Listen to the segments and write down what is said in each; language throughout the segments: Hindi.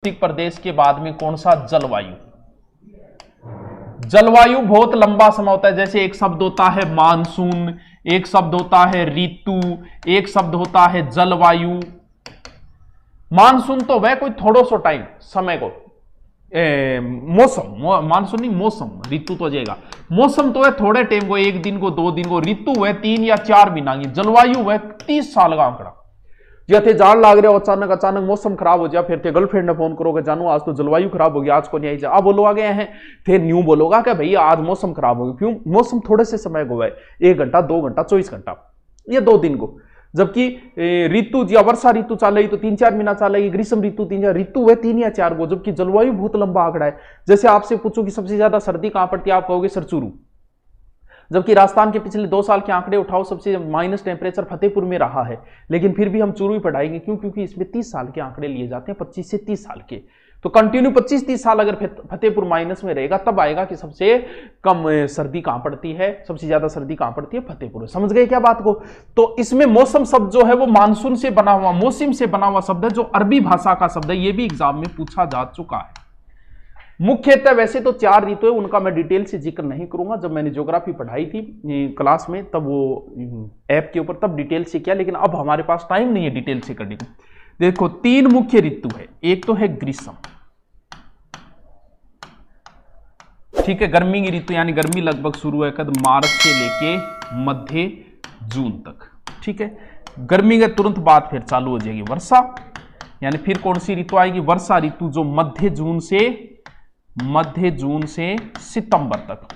प्रदेश के बाद में कौन सा? जलवायु। जलवायु बहुत लंबा समय होता है। जैसे एक शब्द होता है मानसून, एक शब्द होता है ऋतु, एक शब्द होता है जलवायु। मानसून तो वह कोई थोड़ो सो टाइम समय को, मौसम, मानसून नहीं मौसम, ऋतु तो जाएगा। मौसम तो है थोड़े टाइम को, एक दिन को, 2 दिन को। ऋतु है 3 या 4 महीना की। जलवायु है 30 साल का आंकड़ा। जैसे जान लाग रहे हो, अचानक मौसम खराब हो जाए, फिर थे गर्लफ्रेंड ने फोन करोगे, जानू आज तो जलवायु खराब हो गया, आज को नहीं आई जा। अब बोलो आगे हैं, फिर न्यू बोलोगा कि भैया आज मौसम खराब हो गया। क्यों? मौसम थोड़े से समय को है, 1 घंटा, 2 घंटा, 24 घंटा या 2 दिन को। जबकि ऋतु या वर्षा ऋतु चलेगी तो 3-4 महीना चलेगी, ग्रीष्म ऋतु 3-4, ऋतु है 3 या 4 को। जबकि जलवायु बहुत लंबा आंकड़ा है। जैसे आपसे पूछो कि सबसे ज्यादा सर्दी कहां पड़ती है, आप कहोगे सरचूरू। जबकि राजस्थान के पिछले 2 साल के आंकड़े उठाओ, सबसे माइनस टेम्परेचर फतेहपुर में रहा है। लेकिन फिर भी हम चूरू ही पढ़ाएंगे। क्यों? क्योंकि इसमें 30 साल के आंकड़े लिए जाते हैं, 25 से 30 साल के। तो कंटिन्यू 25-30 साल अगर फतेहपुर माइनस में रहेगा, तब आएगा कि सबसे कम सर्दी कहां पड़ती है, सबसे ज्यादा सर्दी कहां पड़ती है, फतेहपुर। समझ गए क्या बात को? तो इसमें मौसम शब्द जो है वो मानसून से बना हुआ, मौसम से बना हुआ शब्द है, जो अरबी भाषा का शब्द है। यह भी एग्जाम में पूछा जा चुका है। मुख्यतः वैसे तो 4 ऋतु है, उनका मैं डिटेल से जिक्र नहीं करूंगा। जब मैंने ज्योग्राफी पढ़ाई थी क्लास में, तब वो ऐप के ऊपर तब डिटेल से किया, लेकिन अब हमारे पास टाइम नहीं है डिटेल से करने को। देखो 3 मुख्य ऋतु है। एक तो है ग्रीष्म, ठीक है, गर्मी की ऋतु, यानी गर्मी लगभग शुरू है कद मार्च से लेके मध्य जून तक, ठीक है। गर्मी के तुरंत बाद फिर चालू हो जाएगी वर्षा, यानी फिर कौन सी ऋतु आएगी? वर्षा ऋतु, जो मध्य जून से सितंबर तक।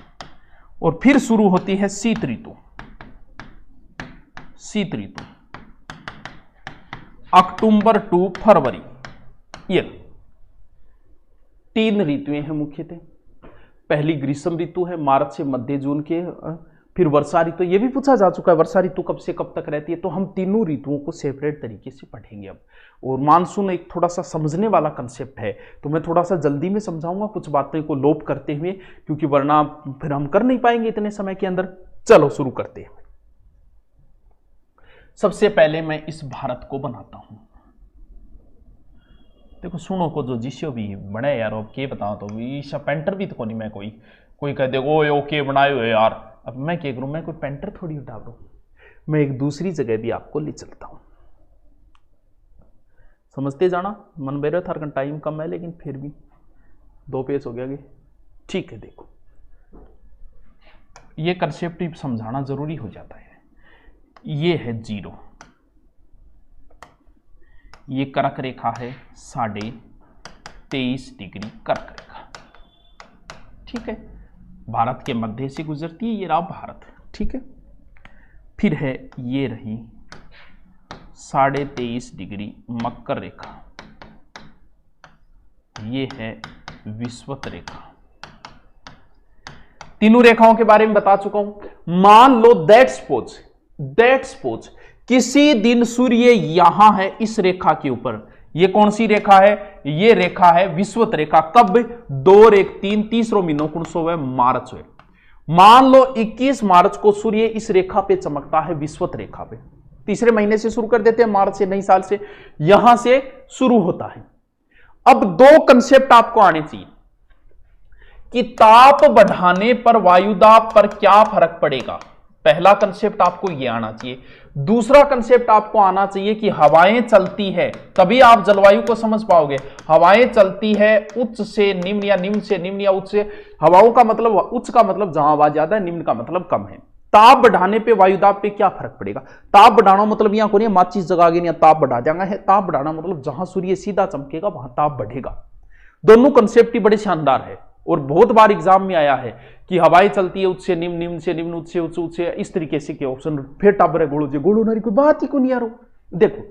और फिर शुरू होती है शीत ऋतु। शीत ऋतु अक्टूबर टू फरवरी। ये 3 ऋतुएं हैं मुख्यतः। पहली ग्रीष्म ऋतु है, मार्च से मध्य जून के। फिर वर्षा ऋतु, ये भी पूछा जा चुका है, वर्षा ऋतु कब से कब तक रहती है। तो हम तीनों ऋतुओं को सेपरेट तरीके से पढ़ेंगे अब। और मानसून एक थोड़ा सा समझने वाला कंसेप्ट है, तो मैं थोड़ा सा जल्दी में समझाऊंगा, कुछ बातें को लोप करते हुए, क्योंकि वरना फिर हम कर नहीं पाएंगे इतने समय के अंदर। चलो शुरू करते हैं। सबसे पहले मैं इस भारत को बनाता हूं। देखो सुनो को जो जिसो भी बने यार, अब के बताओ तो ईशा पेंटर भी तो कोई, मैं कोई कह देखो ओके बनाए हुए यार। अब मैं क्या करूं, मैं कोई पेंटर थोड़ी उठा रहा हूं। मैं एक दूसरी जगह भी आपको ले चलता हूं, समझते जाना। मन बेरो थार टाइम कम है, लेकिन फिर भी 2 पेज हो गया, ठीक है। देखो ये कंसेप्ट समझाना जरूरी हो जाता है। ये है 0, ये कर्क रेखा है 23.5 डिग्री कर्क रेखा, ठीक है। भारत के मध्य से गुजरती है, ये रहा भारत, ठीक है। फिर है ये रही 23.5 डिग्री मकर रेखा, ये है विषुवत रेखा। तीनों रेखाओं के बारे में बता चुका हूं। मान लो दैट सपोज किसी दिन सूर्य यहां है इस रेखा के ऊपर। ये कौन सी रेखा है? ये रेखा है विषुवत रेखा। कब? 2-1-3 तीसरो महीनों कौन सो है? मार्च है। मान लो 21 मार्च को सूर्य इस रेखा पे चमकता है, विषुवत रेखा पे। तीसरे महीने से शुरू कर देते हैं, मार्च से, नई साल से, यहां से शुरू होता है। अब 2 कंसेप्ट आपको आने चाहिए कि ताप बढ़ाने पर वायुदाब पर क्या फर्क पड़ेगा। पहला कंसेप्ट आपको यह आना चाहिए। दूसरा कंसेप्ट आपको आना चाहिए कि हवाएं चलती है, तभी आप जलवायु को समझ पाओगे। हवाएं चलती है उच्च से निम्न या निम्न से निम्न या उच्च से। हवाओं का मतलब, उच्च का मतलब जहां हवा ज्यादा है, निम्न का मतलब कम है। ताप बढ़ाने पे वायुदाब पे क्या फर्क पड़ेगा? ताप बढ़ाना मतलब यहां को माचिस जगा के ताप बढ़ा देंगे है। ताप बढ़ाना मतलब जहां सूर्य सीधा चमकेगा वहां ताप बढ़ेगा। दोनों कंसेप्ट ही बड़े शानदार है और बहुत बार एग्जाम में आया है कि हवाएं चलती है उच्च से निम्न, निम्न से निम्न, उच्च से उच्च, उच्च से, इस तरीके से के ऑप्शन। फिर टाबर गोड़ो नारी कोई बात ही को नहीं यारो। देखो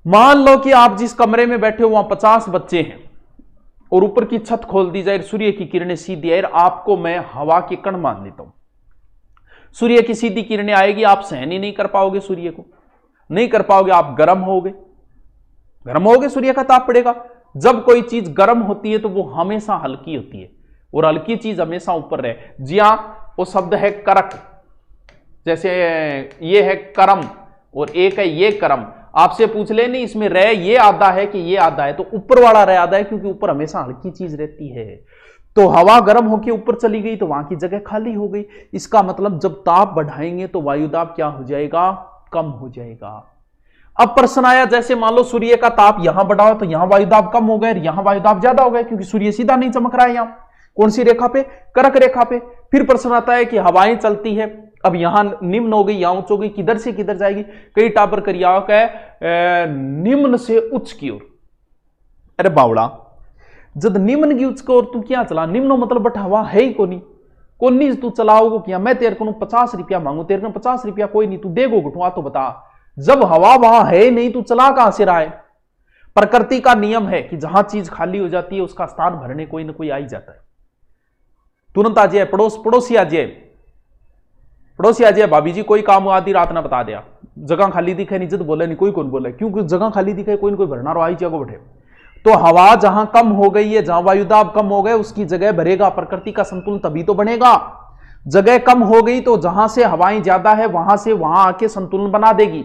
मान लो कि आप जिस कमरे में बैठे हो वहां 50 बच्चे हैं और ऊपर की छत खोल दी जाए, सूर्य की किरणें सीधी आए, आपको मैं हवा के कण मान लेता हूं। सूर्य की सीधी किरणें आएगी, आप सहन ही नहीं कर पाओगे, सूर्य को नहीं कर पाओगे, आप गर्म होगे, सूर्य का ताप पड़ेगा। जब कोई चीज गर्म होती है तो वो हमेशा हल्की होती है और हल्की चीज हमेशा ऊपर रहे। जी हां, वो शब्द है करक, जैसे ये है करम और एक है ये करम। आपसे पूछ ले नहीं इसमें रे ये आधा है कि ये आधा है, तो ऊपर वाला रे आधा है क्योंकि ऊपर हमेशा हल्की चीज रहती है। तो हवा गर्म होकर ऊपर चली गई तो वहां की जगह खाली हो गई। इसका मतलब जब ताप बढ़ाएंगे तो वायुदाब क्या हो जाएगा, कम हो जाएगा। अब प्रश्न आया जैसे मान लो सूर्य का ताप यहां बढ़ा हो तो यहां वायुदाब कम हो गया, यहां वायुदाब ज्यादा हो गया क्योंकि सूर्य सीधा नहीं चमक रहा है। यहां कौन सी रेखा पे, कर्क रेखा पे। फिर प्रश्न आता है कि हवाएं चलती है, अब यहां निम्न हो गई यहां उच्च हो गई, किधर से किधर जाएगी। कई टापर क्रियाओं का निम्न से उच्च की ओर। अरे बावड़ा, जब निम्न की उच्च की ओर तू क्या चला, निम्न मतलब बट हवा है ही कोनी तू चलाओगे क्या। मैं तेरे को 50 रुपया मांगू, तेरे को 50 रुपया कोई नहीं, तू देगो घटुआ तो बता। जब हवा वहां है नहीं तू चला कहां से रहा है। प्रकृति का नियम है कि जहां चीज खाली हो जाती है उसका स्थान भरने कोई ना कोई आ ही जाता है। तुरंत आ जाए पड़ोसी आ जाए, भाभी जी कोई काम आधी रात ना बता दिया, जगह खाली दिखे नहीं, जब बोले नहीं कोई कौन बोले, क्योंकि जगह खाली दिखे कोई ना कोई भरना रो आई जाएगा बैठे। तो हवा जहां कम हो गई है, जहां वायुदाब कम हो गए उसकी जगह भरेगा, प्रकृति का संतुलन तभी तो बनेगा। जगह कम हो गई तो जहां से हवाएं ज्यादा है वहां से वहां आके संतुलन बना देगी,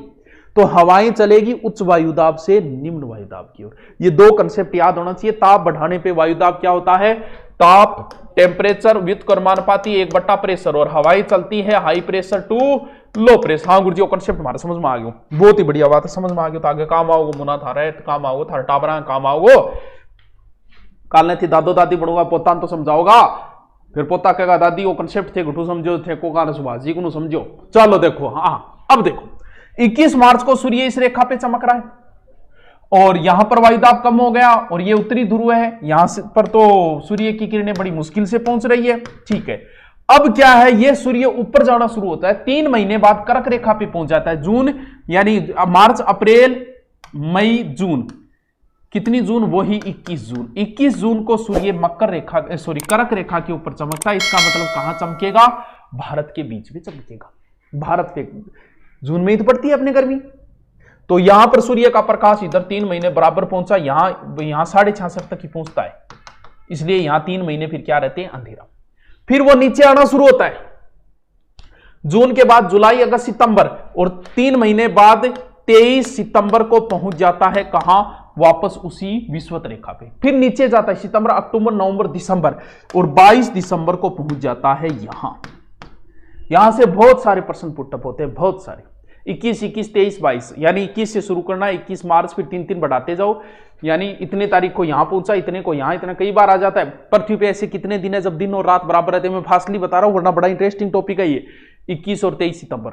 तो हवाएं चलेगी उच्च वायुदाब से निम्न वायुदाब की ओर। ये दो कंसेप्ट याद होना चाहिए। ताप बढ़ाने पे वायुदाब क्या होता है, ताप टेम्परेचर व्युत्क्रमानुपाती 1/, प्रेशर, और हवाएं चलती है high pressure to low pressure. हाँ गुरुजी, वो कंसेप्ट हमारे समझ में आ गया, बहुत ही बढ़िया बात है, समझ में आ गया। तो आगे काम आओगे, मुना था रहे काम आओगे, थार टाबरा काम आओगे, काल ने थी दादो दादी बढ़ोगा, पोता तो समझाओगा, फिर पोता कहेगा दादी वो कंसेप्ट थे घुटू समझो थे को का सुभाष जी को समझो। चलो देखो, हाँ अब देखो 21 मार्च को सूर्य इस रेखा पे चमक रहा है और यहां पर वायुदाब कम हो गया और ये उत्तरी ध्रुव है, यहां पर तो सूर्य की किरणें बड़ी मुश्किल से पहुंच रही है। ठीक है, अब क्या है, ये सूर्य ऊपर जाना शुरू होता है, 3 महीने बाद कर्क रेखा पे पहुंच जाता है। जून यानी मार्च अप्रैल मई जून, कितनी जून, वही 21 जून। 21 जून को सूर्य मकर रेखा कर्क रेखा के ऊपर चमकता है। इसका मतलब कहां चमकेगा, भारत के बीच में चमकेगा। भारत पे जून में ही तो पड़ती है अपने गर्मी। तो यहां पर सूर्य का प्रकाश इधर 3 महीने बराबर पहुंचा, यहां 66.5 तक ही पहुंचता है, इसलिए यहां 3 महीने फिर क्या रहते हैं, अंधेरा। फिर वो नीचे आना शुरू होता है जून के बाद जुलाई अगस्त सितंबर, और 3 महीने बाद 23 सितंबर को पहुंच जाता है कहां, वापस उसी विषुवत रेखा पे। फिर नीचे जाता है सितंबर अक्टूबर नवंबर दिसंबर, और 22 दिसंबर को पहुंच जाता है यहां से बहुत सारे प्रश्न पुटअप होते हैं, बहुत सारे। 21, 21, 23, 22, यानी 21 से शुरू करना, 21 मार्च, फिर 3 बढ़ाते जाओ, यानी इतने तारीख को यहां पहुंचा, इतने को यहां, इतना कई बार आ जाता है। पृथ्वी पे ऐसे कितने दिन है जब दिन और रात बराबर रहते हैं, मैं फासली बता रहा हूं वरना बड़ा इंटरेस्टिंग टॉपिक है ये। 21 और 23 सितंबर।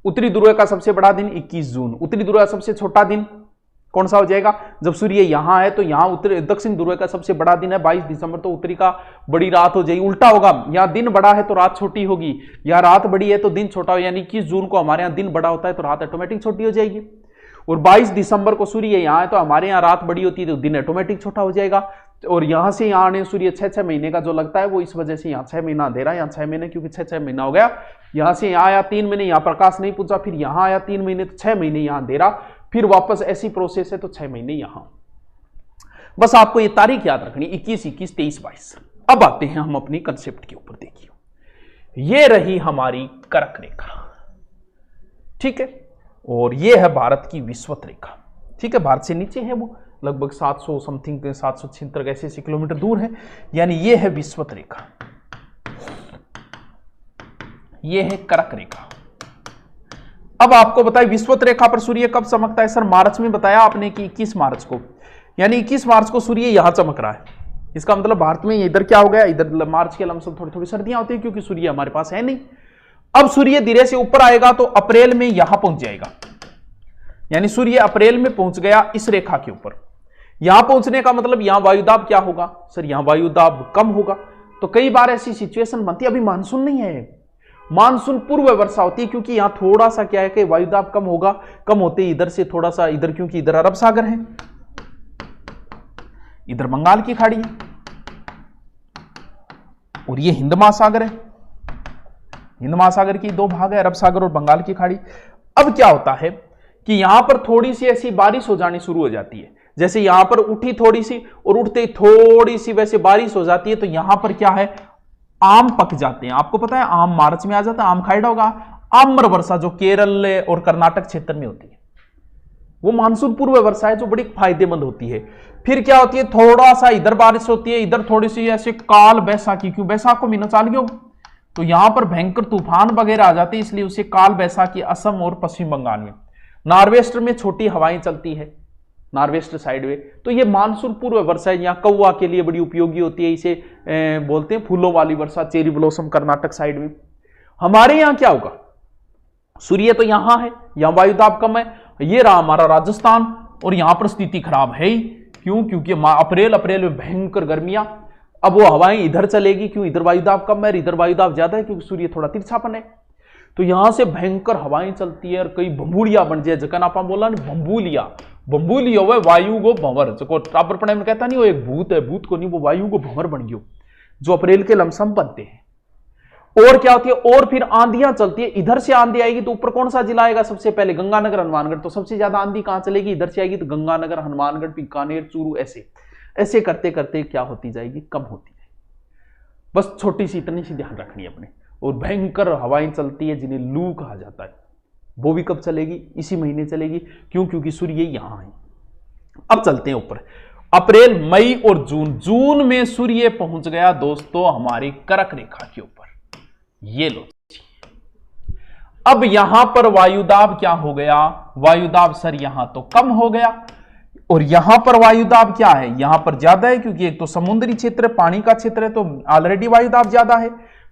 उत्तरी ध्रुव का सबसे बड़ा दिन 21 जून। उत्तरी ध्रुव का सबसे छोटा दिन कौन सा हो जाएगा, जब सूर्य यहां है तो यहां उत्तरी दक्षिण ध्रुव का सबसे बड़ा दिन है 22 दिसंबर, तो उत्तरी का बड़ी रात हो जाएगी। उल्टा होगा, यहां दिन बड़ा है तो रात छोटी होगी, यहां रात बड़ी है तो दिन छोटा हो, यानी 21 जून को हमारे यहां दिन बड़ा होता है तो रात ऑटोमेटिक छोटी हो जाएगी। और 22 दिसंबर को सूर्य यहां है तो हमारे यहां रात बड़ी होती है तो दिन ऑटोमेटिक छोटा हो जाएगा। और यहां से यहां आने सूर्य 6 महीने का जो लगता है वो इस वजह से यहां 6 महीना अंधेरा, यहां 6 महीने, क्योंकि 6 महीना हो गया। यहां से यहां आया 3 महीने, यहां प्रकाश नहीं पूछा, फिर यहां आया 3 महीने तो 6 महीने यहां अंधेरा, फिर वापस ऐसी प्रोसेस है तो 6 महीने यहां। बस आपको ये तारीख याद रखनी, 21, 21, 23, 22। अब आते हैं हम अपनी कंसेप्ट के ऊपर। देखिए ये रही हमारी कर्क रेखा, ठीक है, और ये है भारत की विषुवत रेखा, ठीक है। भारत से नीचे है वो लगभग 700 समथिंग 776 ऐसे किलोमीटर दूर है, यानी ये है विषुवत रेखा, ये है कर्क रेखा। अब आपको बताइए विषुवत रेखा पर सूर्य कब चमकता है, सर मार्च में बताया आपने कि 21 मार्च को, यानी 21 मार्च को सूर्य यहां चमक रहा है। इसका मतलब भारत में इधर क्या हो गया, इधर मार्च के लमसम थोड़ी थोड़ी सर्दियां होती है क्योंकि सूर्य हमारे पास है नहीं। अब सूर्य धीरे से ऊपर आएगा तो अप्रैल में यहां पहुंच जाएगा, यानी सूर्य अप्रैल में पहुंच गया इस रेखा के ऊपर। यहां पहुंचने का मतलब यहां वायुदाब क्या होगा, सर यहां वायुदाब कम होगा। तो कई बार ऐसी सिचुएशन बनती है, अभी मानसून नहीं है, मानसून पूर्व वर्षा होती है, क्योंकि यहां थोड़ा सा क्या है कि वायुदाब कम होगा, कम होते इधर से थोड़ा सा इधर, क्योंकि इधर अरब सागर है, इधर बंगाल की खाड़ी है और ये हिंद महासागर है। हिंद महासागर की 2 भाग है, अरब सागर और बंगाल की खाड़ी। अब क्या होता है कि यहां पर थोड़ी सी ऐसी बारिश हो जानी शुरू हो जाती है, जैसे यहां पर उठी थोड़ी सी और उठते ही थोड़ी सी वैसे बारिश हो जाती है, तो यहां पर क्या है, आम पक जाते हैं। आपको पता है आम मार्च में आ जाता है, आम खाइडा होगा। आम्र वर्षा जो केरल और कर्नाटक क्षेत्र में होती है, वो मानसून पूर्व वर्षा है जो बड़ी फायदेमंद होती है। फिर क्या होती है, थोड़ा सा इधर बारिश होती है, इधर थोड़ी सी ऐसे काल बैसाखी, क्यों बैसाख को महीना चाल गया, तो यहां पर भयंकर तूफान वगैरह आ जाते हैं, इसलिए उसे काल बैसाखी असम और पश्चिम बंगाल में। नॉर्वेस्टर में छोटी हवाएं चलती है, नॉर्वेस्टर साइड में, तो ये मानसून पूर्व वर्षा है। यहाँ कौवा के लिए बड़ी उपयोगी होती है, इसे बोलते हैं फूलों वाली वर्षा, चेरी ब्लॉसम कर्नाटक साइड में। हमारे यहाँ क्या होगा, सूर्य तो यहां है, यहां वायुदाब कम है, ये रहा हमारा राजस्थान, और यहां पर स्थिति खराब है ही। क्यों, क्योंकि अप्रैल में भयंकर गर्मियां, अब वो हवाएं इधर चलेगी, क्यों, इधर वायुदाब कम है, इधर वायुदाब ज्यादा है, क्योंकि सूर्य थोड़ा तिरछापन है, तो यहां से भयंकर हवाएं चलती है, और कई बंबूलिया बन जाए, जगन आप बोला नहीं, बंबूलिया हुआ वायु को भंवर, जो टापर पढ़ाई में कहता नहीं, वो एक भूत है, भूत को नहीं, वो वायु को भंवर बन गयो, जो अप्रैल के लमसम बनते हैं। और क्या होती है, और फिर आंधियां चलती है, इधर से आंधी आएगी तो ऊपर कौन सा जिला आएगा सबसे पहले, गंगानगर हनुमानगढ़, तो सबसे ज्यादा आंधी कहां चलेगी, इधर से आएगी, तो गंगानगर, हनुमानगढ़, बीकानेर, चूरू, ऐसे ऐसे करते करते क्या होती जाएगी, कम होती जाएगी। बस छोटी सी इतनी सी ध्यान रखनी है अपने। और भयंकर हवाएं चलती है जिन्हें लू कहा जाता है, वो भी कब चलेगी, इसी महीने चलेगी, क्यों, क्योंकि सूर्य यहां है। अब चलते हैं ऊपर, अप्रैल, मई और जून में सूर्य पहुंच गया दोस्तों हमारी कर्क रेखा के ऊपर, ये लो। अब यहां पर वायुदाब क्या हो गया, वायुदाब सर यहां तो कम हो गया, और यहां पर वायुदाब क्या है, यहां पर ज्यादा है, क्योंकि एक तो समुद्री क्षेत्र, पानी का क्षेत्र है, तो ऑलरेडी वायुदाब ज्यादा है,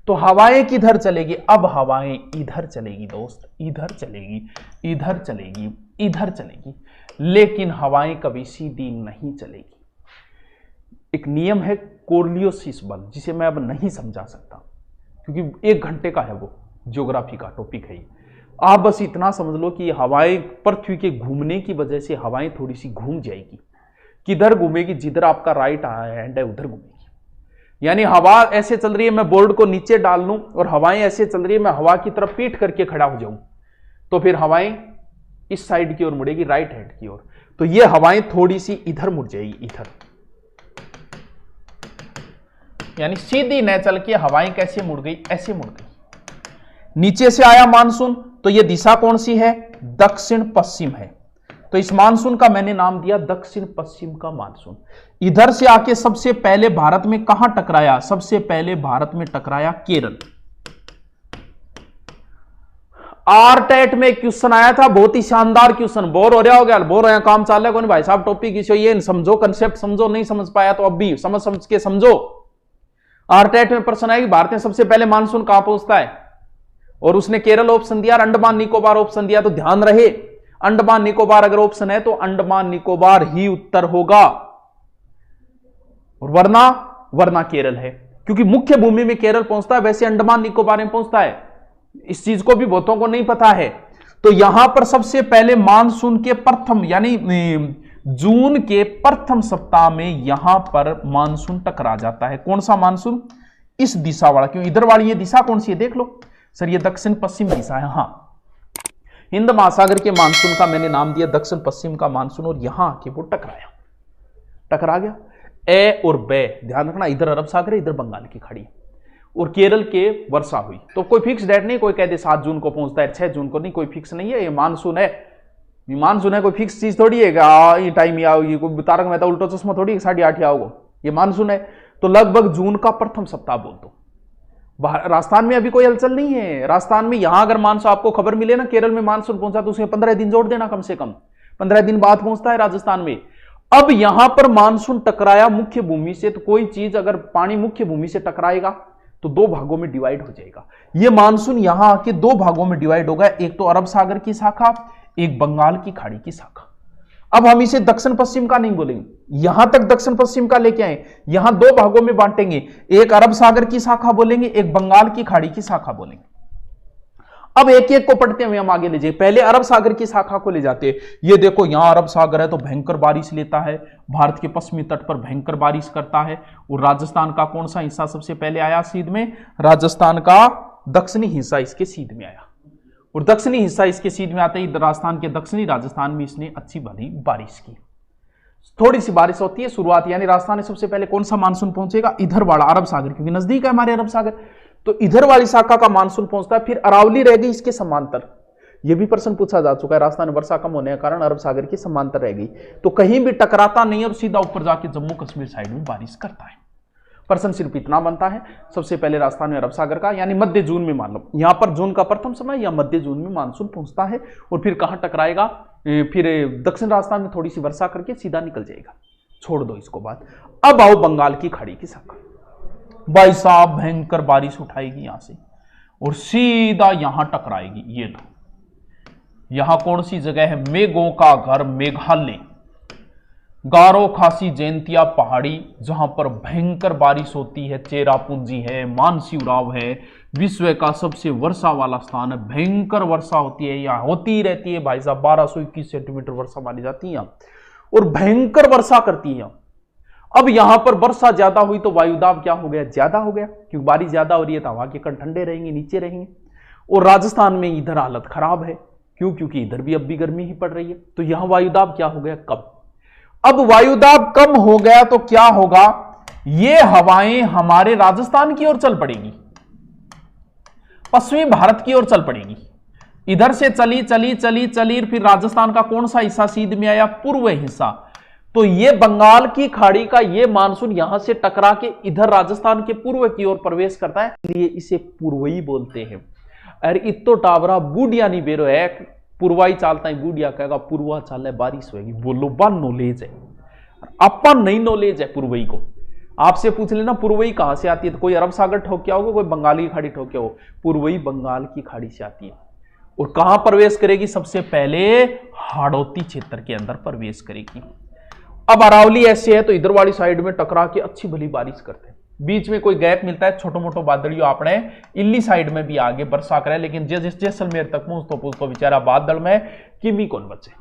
तो हवाएं किधर चलेगी, अब हवाएं इधर चलेगी दोस्त, इधर चलेगी, इधर चलेगी, इधर चलेगी, लेकिन हवाएं कभी सीधी नहीं चलेगी। एक नियम है कोर्लियोसिस बल, जिसे मैं अब नहीं समझा सकता, क्योंकि 1 घंटे का है, वो ज्योग्राफी का टॉपिक है। आप बस इतना समझ लो कि हवाएं पृथ्वी के घूमने की वजह से हवाएं थोड़ी सी घूम जाएगी। किधर घूमेगी, जिधर आपका राइट हैंड है उधर घूमेगी। यानी हवा ऐसे चल रही है, मैं बोर्ड को नीचे डाल लूं, और हवाएं ऐसे चल रही है, मैं हवा की तरफ पीठ करके खड़ा हो जाऊं, तो फिर हवाएं इस साइड की ओर मुड़ेगी, राइट हैंड की ओर, तो ये हवाएं थोड़ी सी इधर मुड़ जाएगी, इधर, यानी सीधी न चल के हवाएं कैसे मुड़ गई, ऐसे मुड़ गई। नीचे से आया मानसून, तो ये दिशा कौन सी है, दक्षिण पश्चिम है, तो इस मानसून का मैंने नाम दिया दक्षिण पश्चिम का मानसून। इधर से आके सबसे पहले भारत में कहां टकराया, सबसे पहले भारत में टकराया केरल। आरटेट में क्वेश्चन आया था, बहुत ही शानदार क्वेश्चन, बोर हो रहा हो गया, बोर हो रहा काम चाल रहा कौन भाई साहब, टॉपिक इसे ये समझो, कंसेप्ट समझो, नहीं समझ पाया तो अब भी समझ के समझो। आरटेट में प्रश्न आएगी, भारत में सबसे पहले मानसून कहां पहुंचता है, और उसने केरल ऑप्शन दिया, अंडमान निकोबार ऑप्शन दिया, तो ध्यान रहे अंडमान निकोबार अगर ऑप्शन है तो अंडमान निकोबार ही उत्तर होगा, और वरना केरल है, क्योंकि मुख्य भूमि में केरल पहुंचता है, वैसे अंडमान निकोबार में पहुंचता है, इस चीज को भी बहुतों को नहीं पता है। तो यहां पर सबसे पहले मानसून के प्रथम, यानी जून के प्रथम सप्ताह में यहां पर मानसून टकरा जाता है। कौन सा मानसून, इस दिशा वाला, क्यों इधर वाली ये दिशा कौन सी है, देख लो सर, ये दक्षिण पश्चिम दिशा है, हाँ, हिंद महासागर के मानसून का मैंने नाम दिया दक्षिण पश्चिम का मानसून, और यहां आके वो टकरा गया। ए और बे ध्यान रखना, इधर अरब सागर है, इधर बंगाल की खाड़ी, और केरल के वर्षा हुई, तो कोई फिक्स डेट नहीं, कोई कहते 7 जून को पहुंचता है, 6 जून को, नहीं, कोई फिक्स नहीं है, ये मानसून है, कोई फिक्स चीज थोड़ी है, ये टाइम ही आओगी, कोई तारक मेहता उल्टा चश्मा थोड़ी 8:30 आओगे, ये मानसून है, तो लगभग जून का प्रथम सप्ताह बोल दो। राजस्थान में अभी कोई हलचल नहीं है, राजस्थान में यहां अगर मानसून आपको खबर मिले ना केरल में मानसून पहुंचा, तो उसमें 15 दिन जोड़ देना, कम से कम 15 दिन बाद पहुंचता है राजस्थान में। अब यहां पर मानसून टकराया मुख्य भूमि से, तो कोई चीज अगर पानी मुख्य भूमि से टकराएगा तो 2 भागों में डिवाइड हो जाएगा। यह मानसून यहां आके 2 भागों में डिवाइड होगा, एक तो अरब सागर की शाखा, एक बंगाल की खाड़ी की शाखा। अब हम इसे दक्षिण पश्चिम का नहीं बोलेंगे, यहां तक दक्षिण पश्चिम का लेके आए, यहां 2 भागों में बांटेंगे, एक अरब सागर की शाखा बोलेंगे, एक बंगाल की खाड़ी की शाखा बोलेंगे। अब एक एक को पढ़ते हुए हम आगे ले जाए, पहले अरब सागर की शाखा को ले जाते हैं। ये देखो यहां अरब सागर है, तो भयंकर बारिश लेता है, भारत के पश्चिमी तट पर भयंकर बारिश करता है, और राजस्थान का कौन सा हिस्सा सबसे पहले आया सीध में, राजस्थान का दक्षिणी हिस्सा इसके सीध में आया, और दक्षिणी हिस्सा इसके सीध में आते ही राजस्थान के दक्षिणी राजस्थान में इसने अच्छी भली बारिश की। थोड़ी सी बारिश होती है शुरुआत, यानी राजस्थान में सबसे पहले कौन सा मानसून पहुंचेगा, इधर वाला अरब सागर, क्योंकि नजदीक है हमारे अरब सागर, तो इधर वाली शाखा का मानसून पहुंचता है। फिर अरावली रह गई इसके समांतर, यह भी प्रश्न पूछा जा चुका है। राजस्थान में वर्षा कम होने के कारण अरब सागर की समांतर रह गई, तो कहीं भी टकराता नहीं, अब सीधा ऊपर जाके जम्मू कश्मीर साइड में बारिश करता है। प्रश्न सिर्फ इतना बनता है, सबसे पहले राजस्थान में अरब सागर का यानी मध्य जून में, मान लो यहां पर जून का प्रथम समय या मध्य जून में मानसून पहुंचता है, और फिर कहां टकराएगा, फिर दक्षिण राजस्थान में थोड़ी सी वर्षा करके सीधा निकल जाएगा। छोड़ दो इसको बात। अब आओ बंगाल की खाड़ी की शाखा। भाई साहब भयंकर बारिश उठाएगी यहां से और सीधा यहां टकराएगी। ये लो, यहां कौन सी जगह है, मेघों का घर मेघालय, गारो खासी जयंतिया पहाड़ी, जहां पर भयंकर बारिश होती है। चेरापूंजी है, मानसिउराव है, विश्व का सबसे वर्षा वाला स्थान है। भयंकर वर्षा होती है, यहां होती ही रहती है भाई साहब। 1221 सेंटीमीटर वर्षा मानी जाती है यहां, और भयंकर वर्षा करती है। अब यहां पर वर्षा ज्यादा हुई तो वायुदाब क्या हो गया, ज्यादा हो गया, क्योंकि बारिश ज्यादा हो रही है तो हवा के कण ठंडे रहेंगे, नीचे रहेंगे। और राजस्थान में इधर हालत खराब है, क्यों, क्योंकि इधर भी अब भी गर्मी ही पड़ रही है, तो यहां वायुदाब क्या हो गया, कम। अब वायुदाब कम हो गया तो क्या होगा, ये हवाएं हमारे राजस्थान की ओर चल पड़ेगी, पश्चिमी भारत की ओर चल पड़ेगी। इधर से चली चली चली चली, फिर राजस्थान का कौन सा हिस्सा सीध में आया, पूर्व हिस्सा। तो ये बंगाल की खाड़ी का ये मानसून यहां से टकरा के इधर राजस्थान के पूर्व की ओर प्रवेश करता है, इसलिए इसे पूर्वई बोलते हैं। अरे इतो टावरा बूढ़िया नहीं बेरो है, पूर्वाई चालता है, बूढ़िया कहेगा पूर्वा चाल है, बारिश होगी। बोलो बा नॉलेज है, अपन नहीं नॉलेज है पूर्वई को। आपसे पूछ लेना पूर्वई कहां से आती है, तो कोई अरब सागर ठोक्या होगा, कोई बंगाल की खाड़ी ठोक्या हो। पूर्वई बंगाल की खाड़ी से आती है, और कहां प्रवेश करेगी, सबसे पहले हाड़ौती क्षेत्र के अंदर प्रवेश करेगी। अब अरावली ऐसे है तो इधर वाली साइड में टकरा के अच्छी भली बारिश करते हैं, बीच में कोई गैप मिलता है, छोटो मोटो बादलियों आपने इल्ली साइड में भी आगे बरसा करे, लेकिन जैसलमेर तक पहुंच तो बेचारा बादल में किमी कौन बचे।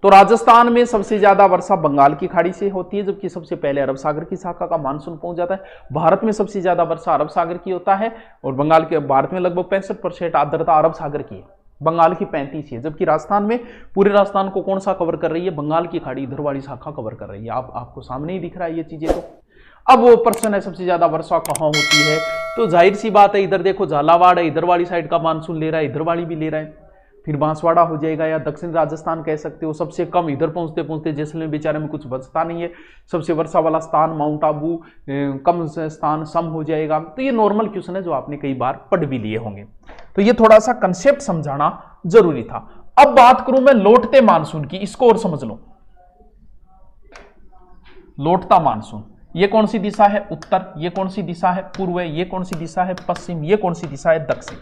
तो राजस्थान में सबसे ज्यादा वर्षा बंगाल की खाड़ी से होती है, जबकि सबसे पहले अरब सागर की शाखा का मानसून पहुंच जाता है। भारत में सबसे ज्यादा वर्षा अरब सागर की होता है, और बंगाल के, भारत में लगभग 65% आर्द्रता अरब सागर की है, बंगाल की 35 है। जबकि राजस्थान में पूरे राजस्थान को कौन सा कवर कर रही है, बंगाल की खाड़ी इधर वाली शाखा कवर कर रही है। आपको सामने ही दिख रहा है ये चीजें। तो अब वो प्रश्न है सबसे ज्यादा वर्षा कहां होती है, तो जाहिर सी बात है इधर देखो झालावाड़ है, इधर वाली साइड का मानसून ले रहा है, इधर वाली भी ले रहा है, फिर बांसवाड़ा हो जाएगा, या दक्षिण राजस्थान कह सकते हो। सबसे कम इधर पहुंचते पहुंचते जैसलमेर बेचारे में कुछ बचता नहीं है, सबसे वर्षा वाला स्थान माउंट आबू, कम स्थान सम हो जाएगा। तो ये नॉर्मल क्वेश्चन है जो आपने कई बार पढ़ भी लिए होंगे, तो ये थोड़ा सा कंसेप्ट समझाना जरूरी था। अब बात करूं मैं लौटते मानसून की, इसको और समझ लो। लौटता मानसून, ये कौन सी दिशा है, उत्तर, ये कौन सी दिशा है, पूर्व, ये कौन सी दिशा है, पश्चिम, ये कौन सी दिशा है, दक्षिण।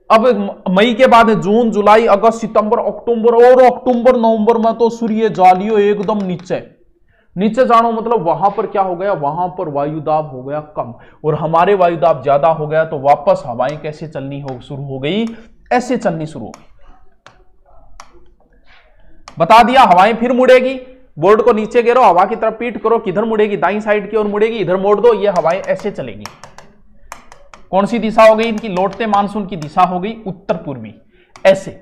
अब मई के बाद जून, जुलाई, अगस्त, सितंबर, अक्टूबर, और अक्टूबर नवंबर में तो सूर्य जालियो एकदम नीचे नीचे जानो, मतलब वहां पर क्या हो गया, वहां पर वायुदाब हो गया कम, और हमारे वायुदाब ज्यादा हो गया, तो वापस हवाएं कैसे चलनी शुरू हो गई, ऐसे चलनी शुरू हो गई। बता दिया, हवाएं फिर मुड़ेगी, बोर्ड को नीचे गिरो, हवा की तरफ पीठ करो, किधर मुड़ेगी, दाईं साइड की ओर मुड़ेगी, इधर मोड़ दो, ये हवाएं ऐसे चलेगी। कौन सी दिशा हो गई इनकी, लौटते मानसून की दिशा हो गई उत्तर पूर्वी, ऐसे।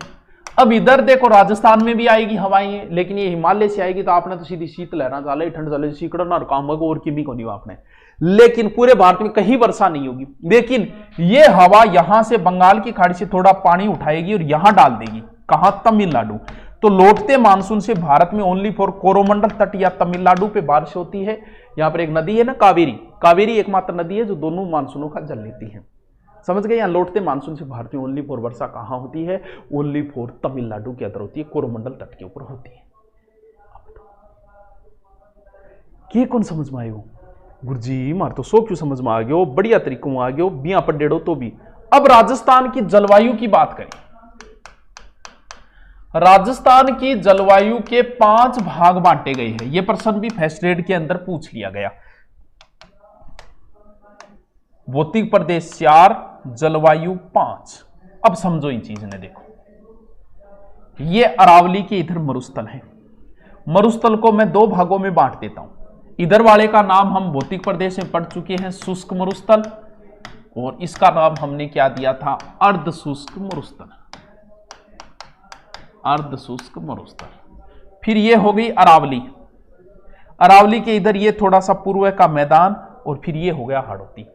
अब इधर देखो राजस्थान में भी आएगी हवाएं, लेकिन ये हिमालय से आएगी, तो आपने तो सीधी शीत लहरा चाले, ठंड चले, सीकड़ ना काम होगा, और किमी को नहीं आपने। लेकिन पूरे भारत में कहीं वर्षा नहीं होगी, लेकिन ये हवा यहां से बंगाल की खाड़ी से थोड़ा पानी उठाएगी और यहां डाल देगी, कहां, तमिलनाडु। तो लौटते मानसून से भारत में ओनली फॉर कोरोमंडल तट या तमिलनाडु पे बारिश होती है। यहां पर एक नदी है ना, कावेरी, कावेरी एकमात्र नदी है जो दोनों मानसूनों का जल लेती है। समझ गए, यहां लौटते मानसून से भारत में ओनली फॉर वर्षा कहां होती है, ओनली फॉर तमिलनाडु के अंदर होती है, कोरोमंडल तट के ऊपर होती है। ये कौन समझ में आयो गुरुजी, मार तो 100 क्यों समझ में आ गयो, बढ़िया तरीकों में आ गयो, बिया पर डेढ़ो तो भी। अब राजस्थान की जलवायु की बात करें, राजस्थान की जलवायु के 5 भाग बांटे गए हैं। यह प्रश्न भी फर्स्ट ग्रेड के अंदर पूछ लिया गया। भौतिक प्रदेश 4, जलवायु 5। अब समझो इन चीज ने, देखो ये अरावली के इधर मरुस्थल है, मरुस्थल को मैं 2 भागों में बांट देता हूं। इधर वाले का नाम हम भौतिक प्रदेश में पढ़ चुके हैं, शुष्क मरुस्थल, और इसका नाम हमने क्या दिया था, अर्ध शुष्क मरुस्थल, अर्ध शुष्क मरुस्थल। फिर ये हो गई अरावली, अरावली के इधर ये थोड़ा सा पूर्व का मैदान, और फिर ये हो गया हाड़ौती।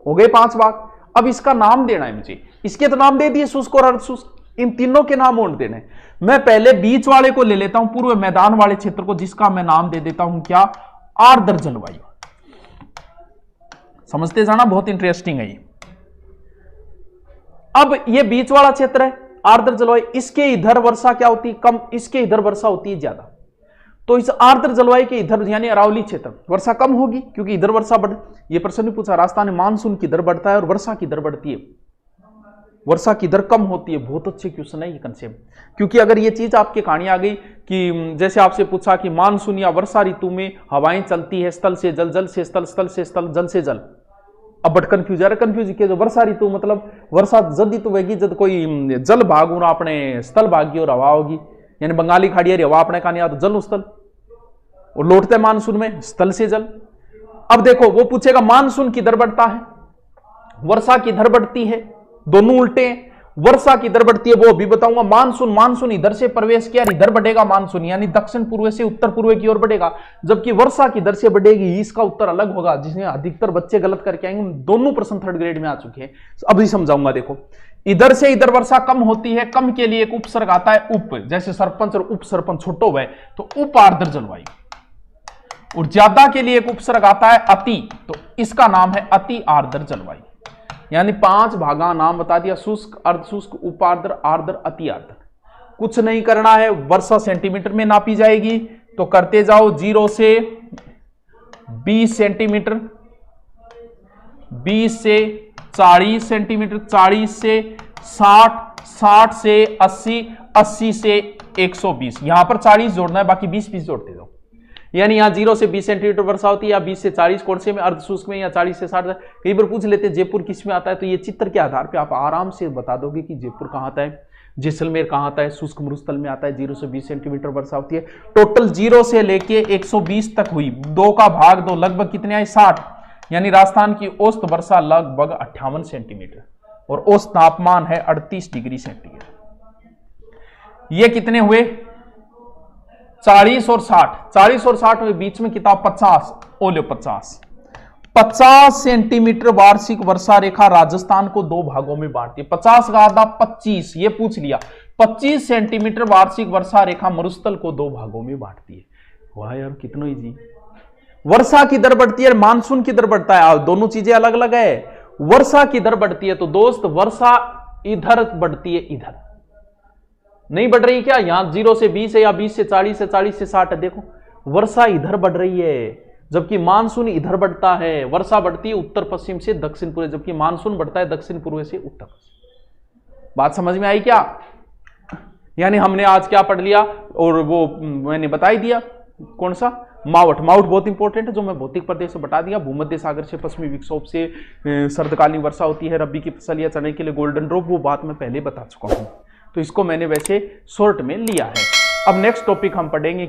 हो गए 5 भाग। अब इसका नाम देना है मुझे, इसके तो नाम दे दिए शुष्क और अर्धशुष्क, इन तीनों के नाम और देने। मैं पहले बीच वाले को ले लेता हूं, पूर्व मैदान वाले क्षेत्र को, जिसका मैं नाम दे देता हूं क्या, आर्द्र जलवायु। समझते जाना, बहुत इंटरेस्टिंग है ये। अब ये बीच वाला क्षेत्र है आर्द्र जलवायु, इसके इधर वर्षा क्या होती है, कम, इसके इधर वर्षा होती है ज्यादा। तो इस आर्द्र जलवायु के इधर यानी अरावली क्षेत्र वर्षा कम होगी क्योंकि इधर वर्षा बढ़, ये प्रश्न भी पूछा राजस्थान में मानसून की दर बढ़ता है और वर्षा की दर बढ़ती है, वर्षा की दर कम होती है। बहुत अच्छे क्वेश्चन है ये कंसेप्ट, क्योंकि अगर ये चीज आपके कहानी आ गई कि जैसे आपसे पूछा कि मानसून या वर्षा ऋतु में हवाएं चलती है स्थल से जल, जल से स्थल, स्थल से स्थल, जल से जल। अब बट कंफ्यूज है, कंफ्यूज किया जो वर्षा ऋतु मतलब वर्षा जद ऋतु होगी जब कोई जल भाग हो अपने स्थल भाग की और हवा होगी, यानी बंगाली खाड़ी हवा अपने कहानी तो जल स्थल, और लौटते मानसून में स्थल से जल। अब देखो वो पूछेगा मानसून की दर बढ़ता है, वर्षा की दर बढ़ती है, दोनों उल्टे हैं। वर्षा की दर बढ़ती है वो भी बताऊंगा, मानसून इधर से प्रवेश किया, इधर बढ़ेगा मानसून, यानी दक्षिण पूर्व से उत्तर पूर्व की ओर बढ़ेगा, जबकि वर्षा की दर से बढ़ेगी। इसका उत्तर अलग होगा, जिसमें अधिकतर बच्चे गलत करके आएंगे। दोनों प्रश्न थर्ड ग्रेड में आ चुके हैं, अभी समझाऊंगा। देखो इधर से इधर वर्षा कम होती है, कम के लिए एक उपसर्ग आता है उप, जैसे सरपंच और उप सरपंच छोटो है तो उप आर्द्र जलवायु, और ज्यादा के लिए एक उपसर्ग आता है अति, तो इसका नाम है अति आर्द्र जलवायु। यानी 5 भागा नाम बता दिया, शुष्क, अर्धशुष्क, उपार्द्र, आर्द्र, अति आर्द्र। कुछ नहीं करना है, वर्षा सेंटीमीटर में नापी जाएगी, तो करते जाओ 0 से 20 सेंटीमीटर, 20 से 40 सेंटीमीटर, 40 से 60, 60 से 80, 80 से 120। यहां पर 40 जोड़ना है, बाकी 20 जोड़ते जाओ। यानी यहाँ 0 से 20 सेंटीमीटर वर्षा होती है, या 20 से 40 कौन से में, अर्धशुष्क में, या 40 से 60। कई बार पूछ लेते जयपुर किस में आता है, तो ये चित्र के आधार पे आप आराम से बता दोगे कि जयपुर कहाँ आता है, जैसलमेर कहाँ आता है, शुष्क मरुस्थल में आता है। 0 से 20 सेंटीमीटर वर्षा होती है। टोटल 0 से लेके 120 तक हुई, 2 का भाग 2 लगभग कितने आए, 60। यानी राजस्थान की औसत वर्षा लगभग 58 सेंटीमीटर, और औसत तापमान है 38 डिग्री सेंटीग्रेड। ये कितने हुए, 40 और 60, 40 और 60 में बीच में किताब 50, ओले 50 सेंटीमीटर वार्षिक वर्षा रेखा राजस्थान को 2 भागों में बांटती है। 50 का आधा 25, ये पूछ लिया। 25 सेंटीमीटर वार्षिक वर्षा रेखा मरुस्थल को 2 भागों में बांटती है। वाह यार कितना इजी। वर्षा की दर बढ़ती है, मानसून की दर बढ़ता है, दोनों चीजें अलग अलग है। वर्षा की दर बढ़ती है तो दोस्त वर्षा इधर बढ़ती है, इधर नहीं बढ़ रही क्या, यहां 0 से 20 है, या 20 से 40 है, 40 से 60 है। देखो वर्षा इधर बढ़ रही है, जबकि मानसून इधर बढ़ता है। वर्षा बढ़ती है उत्तर पश्चिम से दक्षिण पूर्व, जबकि मानसून बढ़ता है दक्षिण पूर्व से उत्तर पश्चिम। बात समझ में आई क्या? यानी हमने आज क्या पढ़ लिया, और वो मैंने बता ही दिया कौन सा, मावट। मावट बहुत इंपॉर्टेंट है, जो मैं भौतिक प्रदेश से बता दिया। भूमध्य सागर से पश्चिमी विक्षोभ से सर्दकालीन वर्षा होती है। रबी की फसल या चने के लिए गोल्डन ड्रॉप, वो बात मैं पहले बता चुका हूं, तो इसको मैंने वैसे शॉर्ट में लिया है। अब नेक्स्ट टॉपिक हम पढ़ेंगे